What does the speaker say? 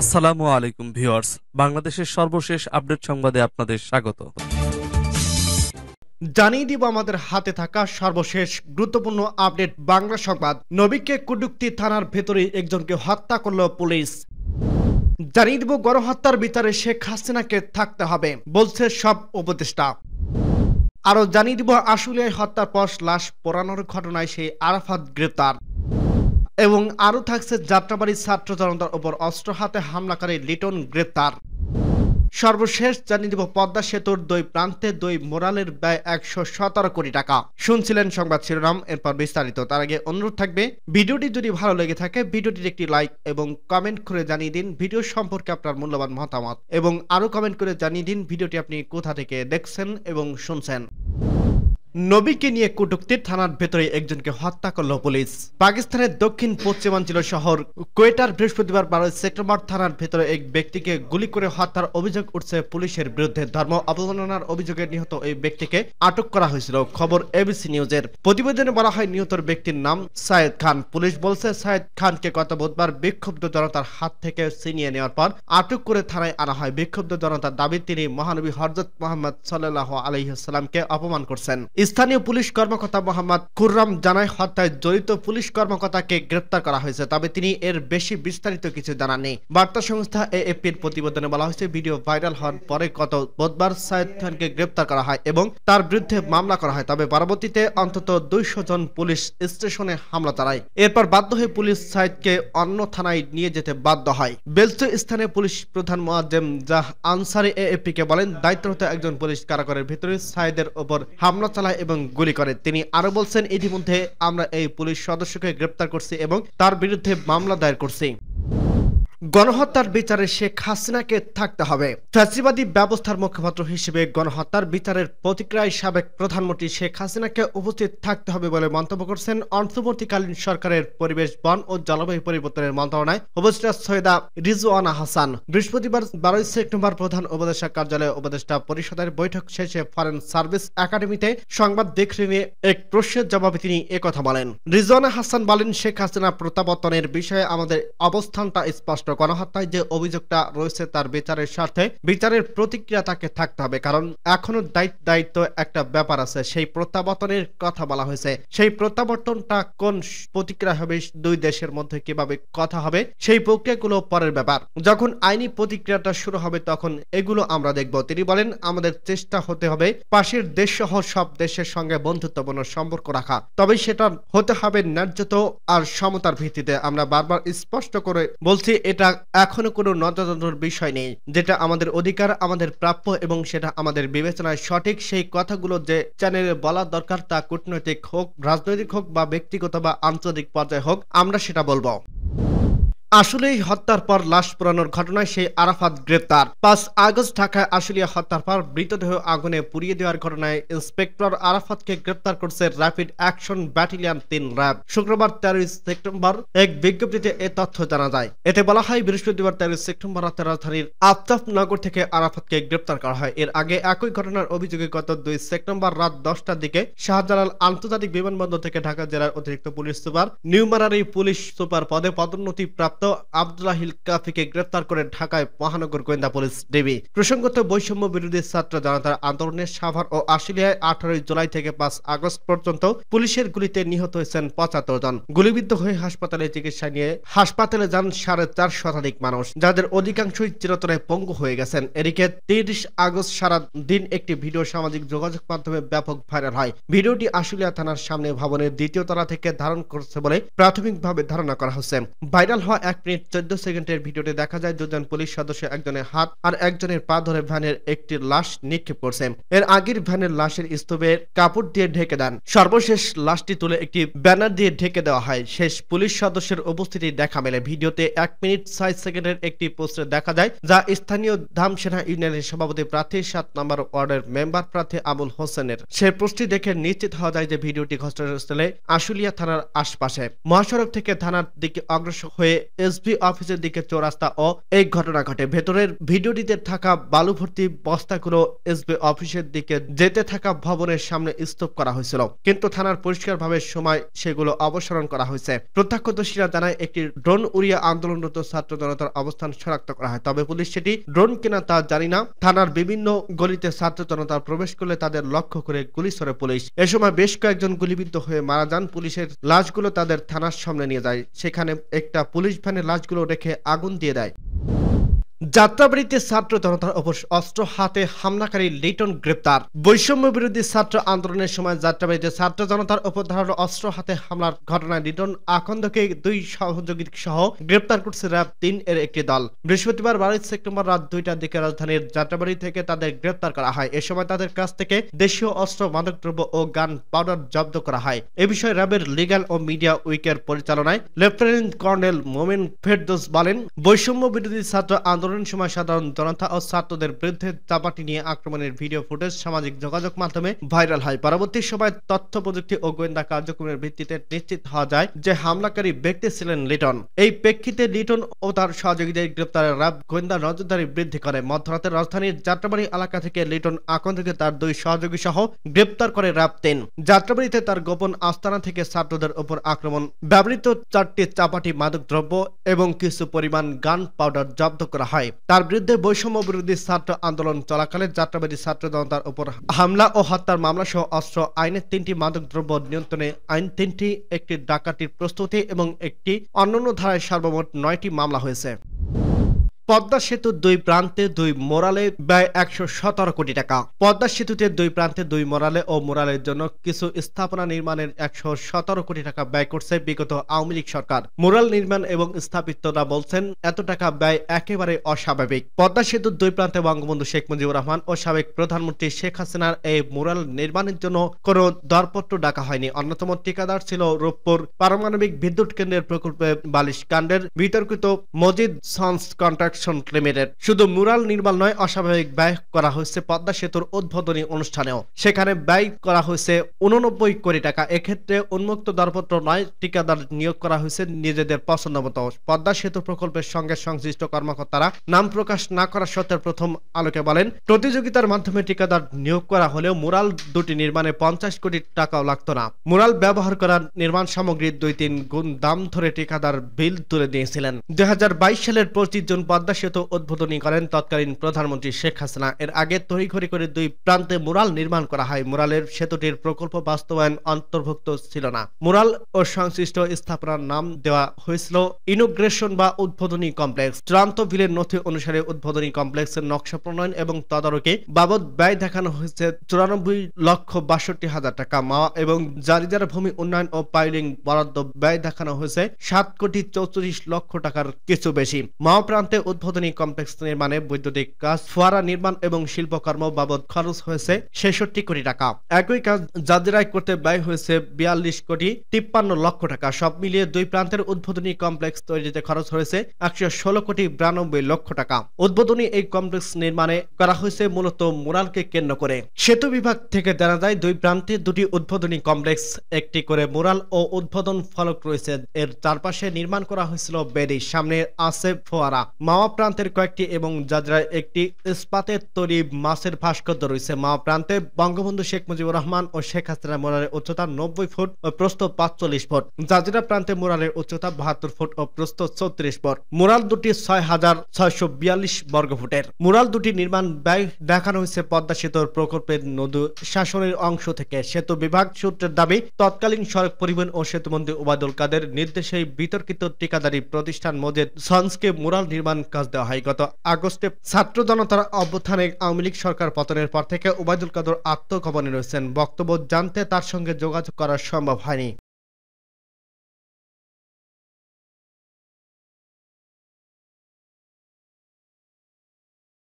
আসসালামু আলাইকুম ভিউয়ার্স, বাংলাদেশের সর্বশেষ আপডেট সংবাদে আপনাদের স্বাগত। জানিয়ে দিব আমাদের হাতে থাকা সর্বশেষ গুরুত্বপূর্ণ আপডেট বাংলা সংবাদ। নবীকে কুডুক্তি থানার ভেতরে একজনকে হত্যা করল পুলিশ। জানিয়ে দিব গণহত্যার বিচারে শেখ হাসিনাকে থাকতে হবে বলছে সব উপদেষ্টা। আরো জানিয়ে দিব আশুলিয়ায় হত্যার পর লাশ পোড়ানোর ঘটনায় সেই আরাফাত গ্রেপ্তার। এবং আরো থাকছে যাত্রাবাড়ি ছাত্র জনতার উপর অস্ত্র হাতে হামলাকারী লিটন গ্রেপ্তার। সর্বশেষ জানিয়ে দিব পদ্মা সেতুর দুই প্রান্তে দুই মোরালের ব্যয় 117 কোটি টাকা। শুনছিলেন সংবাদ শিরোনাম, এরপর বিস্তারিত। তার আগে অনুরোধ থাকবে, ভিডিওটি যদি ভালো লেগে থাকে ভিডিওটির একটি লাইক এবং কমেন্ট করে জানিয়ে দিন ভিডিও সম্পর্কে আপনার মূল্যবান মতামত, এবং আরো কমেন্ট করে জানিয়ে দিন ভিডিওটি আপনি কোথা থেকে দেখছেন এবং শুনছেন। নবীকে নিয়ে কটূক্তির থানার ভেতরে একজনকে হত্যা করল পুলিশ। পাকিস্তানের দক্ষিণ পশ্চিমাঞ্চল শহর কোয়েটার বৃহস্পতিবার 12 সেপ্টেম্বর থানার ভেতরে এক ব্যক্তিকে গুলি করে হত্যার অভিযোগ উঠছে পুলিশের বিরুদ্ধে। ধর্ম অবমাননার অভিযোগে নিহত এই ব্যক্তিকে আটক করা হয়েছিল। খবর এবিসি নিউজের। প্রতিবেদনে বলা হয় নিহত ব্যক্তির নাম সায়েদ খান। পুলিশ বলছে সায়েদ খানকে গত বুধবার বিক্ষুব্ধ জনতার হাত থেকে ছিনিয়ে নেওয়ার পর আটক করে থানায় আনা হয়। বিক্ষুব্ধ জনতার দাবি তিনি মহানবী হযরত মুহাম্মদ সাল্লাল্লাহু আলাইহি ওয়াসাল্লামকে অপমান করছেন। স্থানীয় পুলিশ কর্মকর্তা মোহাম্মদ খুররাম জানায় হত্যায় জড়িত পুলিশ কর্মকর্তাকে গ্রেপ্তার করা হয়েছে, তবে তিনি এর বেশি বিস্তারিত কিছু জানাননি। বার্তা সংস্থা এএপির প্রতিবেদনে বলা হয়েছে ভিডিও ভাইরাল হওয়ার পরে গত বুধবার সায়েদ খানকে গ্রেপ্তার করা হয় এবং তার বিরুদ্ধে মামলা করা হয়, তবে পরবর্তীতে অন্তত 200 জন পুলিশ স্টেশনে হামলা চালায়। এরপর বাধ্য হয়ে পুলিশ সায়েদকে অন্য থানায় নিয়ে যেতে বাধ্য হয়। বেলসু স্থানীয় পুলিশ প্রধান মোয়াজ্জেম জাহ আনসারি এএপিকে বলেন দায়িত্বরত একজন পুলিশ কারাগারের ভিতরে সায়েদের ওপর হামলা চালায় এবং গুলি করে। তিনি আরো বলছেন ইতিমধ্যে আমরা এই পুলিশ সদস্যকে গ্রেপ্তার করছি এবং তার বিরুদ্ধে মামলা দায়ের করছি। গণহত্যার বিচারে শেখ হাসিনাকে থাকতে হবে। ফ্যাসিবাদী ব্যবস্থার মুখপাত্র হিসেবে গণহত্যার বিচারের প্রতিক্রিয়ায় সাবেক প্রধানমন্ত্রী শেখ হাসিনাকে উপস্থিত থাকতে হবে বলে মন্তব্য করছেন অন্তর্বর্তীকালীন সরকারের পরিবেশ, বন ও জলবায়ু পরিবর্তনের মন্ত্রণালয় উপদেষ্টা সৈয়দা রিজওয়ানা হাসান। বৃহস্পতিবার 12 সেপ্টেম্বর প্রধান উপদেষ্টা কার্যালয়ে উপদেষ্টা পরিষদের বৈঠক শেষে ফরেন সার্ভিস একাডেমিতে সংবাদ দেখে এক প্রশ্নের জবাবে তিনি একথা বলেন। রিজওয়ানা হাসান বলেন শেখ হাসিনা প্রত্যাবর্তনের বিষয়ে আমাদের অবস্থানটা স্পষ্ট। গণহত্যায় যে অভিযোগটা রয়েছে তার বিচারের স্বার্থে বিচারের প্রতিক্রিয়া তাকে থাকতে হবে, কারণ এখনো দায়িত্ব একটা ব্যাপার আছে। সেই প্রত্যাবর্তনের কথা বলা হয়েছে, সেই প্রত্যাবর্তনটা কোন প্রতিক্রিয়া হবে, দুই দেশের মধ্যে কিভাবে কথা হবে, সেই প্রক্রিয়াগুলো পরের ব্যাপার। যখন আইনি প্রতিক্রিয়াটা শুরু হবে তখন এগুলো আমরা দেখব। তিনি বলেন আমাদের চেষ্টা হতে হবে পাশের দেশ সহ সব দেশের সঙ্গে বন্ধুত্বপূর্ণ সম্পর্ক রাখা, তবে সেটা হতে হবে ন্যায্যতা আর সমতার ভিত্তিতে। আমরা বারবার স্পষ্ট করে বলছি এটা এখনো কোনো নজরদারির বিষয় নেই, যেটা আমাদের অধিকার, আমাদের প্রাপ্য এবং সেটা আমাদের বিবেচনায় সঠিক। সেই কথাগুলো যে চ্যানেলে বলা দরকার তা কূটনৈতিক হোক, রাজনৈতিক হোক বা ব্যক্তিগত বা আন্তর্জাতিক পর্যায়ে হোক, আমরা সেটা বলবো। আসলেই হত্যার পর লাশ পোড়ানোর ঘটনায় সেই আরাফাত গ্রেপ্তার। 5 আগস্ট ঢাকায় আশুলিয়া হত্যার পর মৃতদেহ আগুনে পুড়িয়ে দেওয়ার ঘটনায় ইন্সপেক্টর আরাফাতকে গ্রেপ্তার করছে র্যাপিড অ্যাকশন ব্যাটালিয়ন 3 র্যাব। শুক্রবার 13 সেপ্টেম্বর এক বিজ্ঞপ্তিতে এ তথ্য জানা যায়। এতে বলা হয় বৃহস্পতিবার 13 সেপ্টেম্বর রাতে রাজধানীর আফতাবনগর থেকে আরাফাতকে গ্রেপ্তার করা হয়। এর আগে একই ঘটনার অভিযোগে গত 2 সেপ্টেম্বর রাত 10টার দিকে শাহজালাল আন্তর্জাতিক বিমানবন্দর থেকে ঢাকা জেলার অতিরিক্ত police super numerary police super পদে পদোন্নতি প্রাপ্ত আব্দুল্লাহিল কাফিকে গ্রেপ্তার করে ঢাকায় মহানগর গোয়েন্দা পুলিশ ডিবি। প্রসঙ্গত বৈষম্য বিরোধী ছাত্র জনতার আন্দোলনের সাভার ও আশুলিয়ায় 18 জুলাই থেকে 5 আগস্ট পর্যন্ত পুলিশের গুলিতে নিহত হয়েছেন 75 জন। গুলিবিদ্ধ হয়ে হাসপাতালে চিকিৎসা নিয়ে হাসপাতালে যান 4.5 শতাধিক মানুষ, যাদের অধিকাংশই চিরতরে পঙ্গু হয়ে গেছেন। এদিকে 30 আগস্ট সারা দিন একটি ভিডিও সামাজিক যোগাযোগ মাধ্যমে ব্যাপক ভাইরাল হয়। ভিডিওটি আশুলিয়া থানার সামনে ভবনের 2য় তলা থেকে ধারণ করছে বলে প্রাথমিকভাবে ধারণা করা হচ্ছে। ভাইরাল হওয়া 1 মিনিট 14 সেকেন্ডের ভিডিওতে দেখা যায় দুজন পুলিশ সদস্য একজনের হাত আর একজনের পা ধরে ভ্যানের একটি লাশ নিক্ষেপ করছে। এর আগের ভ্যানের লাশের স্তূপে কাপড় দিয়ে ঢেকে দেন। সর্বশেষ লাশটি তুলে একটি ব্যানার দিয়ে ঢেকে দেওয়া হয়। শেষ পুলিশ সদস্যের উপস্থিতি দেখা মেলে। ভিডিওতে 1 মিনিট 6 সেকেন্ডের একটি পোস্টার দেখা যায়, যা স্থানীয় ধামসেনা ইউনিয়নের সভাপতি প্রার্থী 7 নম্বর ওয়ার্ডের মেম্বার প্রার্থী আবুল হোসেনের। সেই পোস্টটি দেখে নিশ্চিত হওয়া যায় যে ভিডিওটি ঘটনাস্থলে আশুলিয়া থানার আশপাশে। মহাসড়ক থেকে থানার দিকে অগ্রসর হয়ে এসপি অফিসের দিকে চৌরাস্তা ও এই ঘটনা ঘটে। ভেতরের ভিডিওটিতে থাকা বালু ভর্তি বস্তাগুলো এসপি অফিসের দিকে যেতে থাকা ভবনের সামনে স্তূপ করা হয়েছিল, কিন্তু থানার পরিষ্কারভাবে সময় সেগুলো অপসারণ করা হয়েছে। প্রত্যক্ষদর্শীরা জানায় একটি ড্রোন উড়িয়ে আন্দোলনরত ছাত্র জনতার অবস্থান শনাক্ত করা হয়, তবে পুলিশ সেটি ড্রোন কিনা তা জানি না। থানার বিভিন্ন গলিতে ছাত্র জনতা প্রবেশ করলে তাদের লক্ষ্য করে গুলি ছোড়ে পুলিশ। এ সময় বেশ কয়েকজন গুলিবিদ্ধ হয়ে মারা যান। পুলিশের লাশগুলো তাদের থানার সামনে নিয়ে যায়, সেখানে একটা পুলিশ ভ্যানে লাশগুলো রেখে আগুন দিয়ে দেয়। যাত্রাবাড়ীতে ছাত্র জনতার উপর অস্ত্র হাতে হামলাকারী লিটন গ্রেপ্তার। বৈষম্য বিরোধী ছাত্র আন্দোলনের সময় যাত্রাবাড়ীতে ছাত্র জনতার উপর ধারালো অস্ত্র হাতে হামলার ঘটনায় লিটন আকন্দকে 2 সহযোগী সহ গ্রেপ্তার করছে র্যাব 3 এর একটি দল। বৃহস্পতিবার 22 সেপ্টেম্বর রাত 2টার দিকে রাজধানীর যাত্রাবাড়ী থেকে তাদের গ্রেপ্তার করা হয়। এ সময় তাদের কাছ থেকে দেশীয় অস্ত্র, মাদকদ্রব্য ও গান পাউডার জব্দ করা হয়। এ বিষয়ে র্যাবের লিগ্যাল ও মিডিয়া উইকের পরিচালনায় লেফটেন্যান্ট কর্নেল মোমেন ফেরদৌস বলেন, বৈষম্য বিরোধী ছাত্র আন্দোলনের সময় সাধারণ জনতা ও ছাত্রদের বিরুদ্ধে চাপাটি নিয়ে আক্রমণের ভিডিও ফুটেজ সামাজিক যোগাযোগ মাধ্যমে ভাইরাল হয়। পরবর্তী সময় তথ্য প্রযুক্তি ও গোয়েন্দা কার্যক্রমের ভিত্তিতে নিশ্চিত হওয়া যায় যে হামলাকারী ব্যক্তি ছিলেন লিটন। এই প্রেক্ষিতে লিটন ও তার সহযোগীদের গ্রেপ্তারে র্যাব গোয়েন্দা নজরদারি বৃদ্ধি করে। মধ্যরাতে রাজধানীর যাত্রাবাড়ী এলাকা থেকে লিটন আকন্দকে তার 2 সহযোগী সহ গ্রেপ্তার করে র্যাব 3। যাত্রাবাড়ীতে তার গোপন আস্তানা থেকে ছাত্রদের উপর আক্রমণ, ব্যবহৃত 4টি চাপাটি মাদকদ্রব্য এবং কিছু পরিমাণ গান পাউডার জব্দ করা হয়। তার বিরুদ্ধে বৈষম্য বিরোধী ছাত্র আন্দোলন চলাকালে যাত্রাবাড়ী ছাত্র জনতার উপর হামলা ও হত্যার মামলা সহ অস্ত্র আইনের 3টি মাদকদ্রব্য নিয়ন্ত্রণে আইন 3টি, একটি ডাকাতির প্রস্তুতি এবং একটি অন্যান্য ধারায় সর্বমোট 9টি মামলা হয়েছে। পদ্মা সেতুর 2 প্রান্তে 2 মোরালে ব্যয় 117 কোটি টাকা। পদ্মা সেতুতে 2 প্রান্তে 2 মোরালে ও মোরালের জন্য কিছু স্থাপনা নির্মাণের 117 কোটি টাকা ব্যয় করছে বিগত আওয়ামী লীগ সরকার। মোরাল নির্মাণ এবং স্থাপিতরা বলছেন এত টাকা ব্যয় একেবারে অস্বাভাবিক। পদ্মা সেতুর 2 প্রান্তে বঙ্গবন্ধু শেখ মুজিবুর রহমান ও সাবেক প্রধানমন্ত্রী শেখ হাসিনার এই মোরাল নির্মাণের জন্য কোনো দরপত্র ডাকা হয়নি। অন্যতম ঠিকাদার ছিল রূপপুর পারমাণবিক বিদ্যুৎ কেন্দ্রের প্রকল্পে বালিশ কাণ্ডের বিতর্কিত মজিদ সন্স কন্ট্রাক্ট লিমিটেড। শুধু মুরাল নির্মাণ নয়, অস্বাভাবিক ব্যয় করা হয়েছে পদ্মা সেতুর উদ্বোধনী অনুষ্ঠানেও। সেখানে ব্যয় করা হয়েছে 89 কোটি টাকা। এক্ষেত্রে উন্মুক্ত দরপত্র নয়, ঠিকাদার নিয়োগ করা হয়েছে নিজেদের পছন্দ মতো। পদ্মা সেতু প্রকল্পের সঙ্গে সংশ্লিষ্ট কর্মকর্তারা নাম প্রকাশ না করা সত্ত্বেও প্রথম আলোকে বলেন, প্রতিযোগিতার মাধ্যমে ঠিকাদার নিয়োগ করা হলেও মুরাল দুটি নির্মাণে 50 কোটি টাকাও লাগতো না। মুরাল ব্যবহার করা নির্মাণ সামগ্রীর 2-3 গুণ দাম ধরে ঠিকাদার বিল তুলে দিয়েছিলেন। 2022 সালের 25 জুন পদ্মা সেতু উদ্বোধনী করেন তৎকালীন প্রধানমন্ত্রী শেখ হাসিনা। এর আগে তড়িঘড়ি করে 2 প্রান্তে মুরাল নির্মাণ করা হয়। মুরালের সেতুটির প্রকল্প বাস্তবায়ন অন্তর্ভুক্ত ছিল না। মুরাল ও সংশ্লিষ্ট স্থাপনার নাম দেওয়া হয়েছিল ইনোগ্রেশন বা উদ্বোধনী কমপ্লেক্স। চূড়ান্ত বিলের নথি অনুসারে উদ্বোধনী কমপ্লেক্সের নকশা প্রণয়ন এবং তদারকি বাবদ ব্যয় দেখানো হয়েছে 94,62,000 টাকা। মাওয়া এবং জারিদার ভূমি উন্নয়ন ও পাইলিং বরাদ্দ ব্যয় দেখানো হয়েছে 7,34,00,000 টাকার কিছু বেশি। মাওয়া প্রান্তে উদ্বোধনী কমপ্লেক্স নির্মাণে বৈদ্যুতিক কাজ, ফোয়ারা নির্মাণ এবং শিল্পকর্ম বাবদ খরচ হয়েছে 66 কোটি টাকা। একই কাজ জাজিরায় করতে ব্যয় হয়েছে 42,53,00,000 টাকা। সব মিলিয়ে 2 প্রান্তের উদ্বোধনী কমপ্লেক্স তৈরিতে খরচ হয়েছে 116,92,00,000 টাকা। উদ্বোধনী এই কমপ্লেক্স নির্মাণে করা হয়েছে মূলত মুরালকে কেন্দ্র করে। সেতু বিভাগ থেকে জানা যায় 2 প্রান্তে 2টি উদ্বোধনী কমপ্লেক্স, একটি করে মুরাল ও উদ্বোধন ফলক রয়েছে। এর চারপাশে নির্মাণ করা হয়েছিল বেদি, সামনে আছে ফোয়ারা। মাওয়া প্রান্তের কয়েকটি এবং জাজরায় একটি ইস্পাতের তৈরি মাছের ভাস্কর্য রয়েছে। মাওয়া প্রান্তে বঙ্গবন্ধু শেখ মুজিবুর রহমান ও শেখ হাসিনা মুরালের উচ্চতা 90 ফুট ও প্রস্থ 45 ফুট। জাজিরা প্রান্তে মুরালের উচ্চতা 72 ফুট ও প্রস্থ 34 ফুট। মুরাল দুটি 6,642 বর্গফুটের। মুরাল দুটি নির্মাণ ব্যয় দেখানো হয়েছে পদ্মা সেতুর প্রকল্পের নদী শাসনের অংশ থেকে। সেতু বিভাগ সূত্রের দাবি, তৎকালীন সড়ক পরিবহন ও সেতুমন্ত্রী ওবায়দুল কাদের নির্দেশে বিতর্কিত ঠিকাদারি প্রতিষ্ঠান মজিদ সন্সকে মুরাল নির্মাণ কাজ দেওয়া হয়। গত আগস্টে ছাত্র জনতার অভ্যুত্থানে আওয়ামী লীগ সরকার পতনের পর থেকে ওবায়দুল কাদের আত্মগোপনে রয়েছেন। বক্তব্য জানতে তার সঙ্গে যোগাযোগ করা সম্ভব হয়নি।